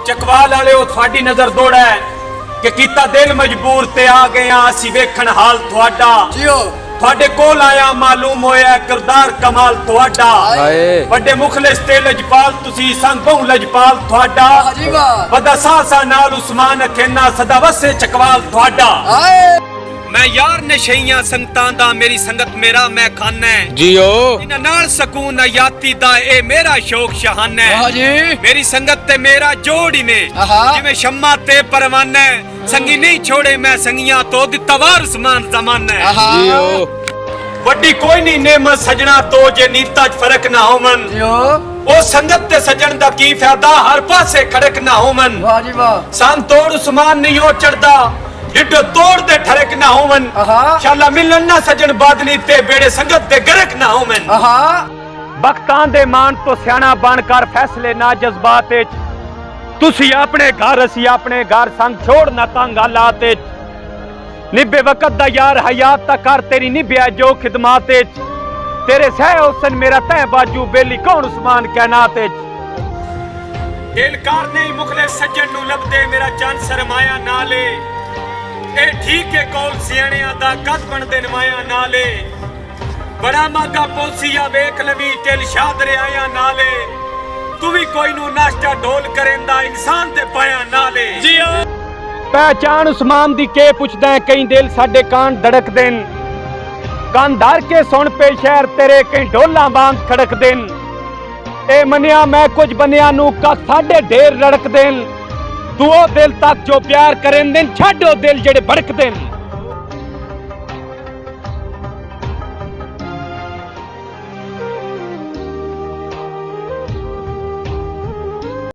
चकवाल वाले थोड़ी नजर दौड़ा है कि कीता दिल मजबूर ते आ गए असी वेखण हाल थोड़ा थोड़े कोल आया मालूम होया किरदार कमाल थोड़ा बड़े मुखलिस ते लजपाल तुसी संग बहु लजपाल थोड़ा बदा सासा नाल उस्मान खेना सदा वसे चकवाल थोड़ा मैं यार नशइयां संगतां दा मेरी संगत मेरा मैं खाना है जियो इना नाल सकून याती दा ए मेरा शौक शहाना है मेरी संगत ते मेरा जोड़ ही ने जिवें शम्मा ते परवाना है संगी नहीं छोड़े मैं संगियां तो दिता वारस मान जमाना है जियो वड्डी कोई नहीं नेमत सजना तो जे नीता च फर्क ना होवन ओ संगत ते सजन दा की फायदा हर पासे खड़क ना होवन सान तोड़ उस्मान नहीं हो चढ़दा जिड्डो तोड़ दे ठरक ना होवन शाला मिलन ना सजन बादली ते बेड़े संगत ते गरक ना होवन बख्तां दे मान तो सियाना बनकर फैसले ना जज्बात विच तुसी अपने घर असी अपने घर संग छोड़ ना तंग हालात विच निभे वक्त दा यार हयात ता कर तेरी निभया जो खिदमात विच तेरे सह हुसन मेरा तह बाजू बेली कौन उस्मान कहनात विच दिलकार नहीं मुखले सज्जन नु लभदे मेरा जान शर्माया नाले ए ठीक है कौल सियाणियां दा कद बनदे नमाया नाले बड़ा मागा पोसिया वेख लवी दिल शाद रियाया नाले तू भी कोई नु नाश्ता ढोल करेंदा इंसान दे पाया नाले पहचान उस्मान दी के पुछदा कई दिल साडे कान धड़क देन कान धर के सुन पे शहर तेरे कई ढोला वांग खड़क देन ए मनिया मैं कुछ बनिया नु का साडे ढेर रड़क देन तू दिल तक जो प्यार करें दिन छो दिल जेड़े भड़क देन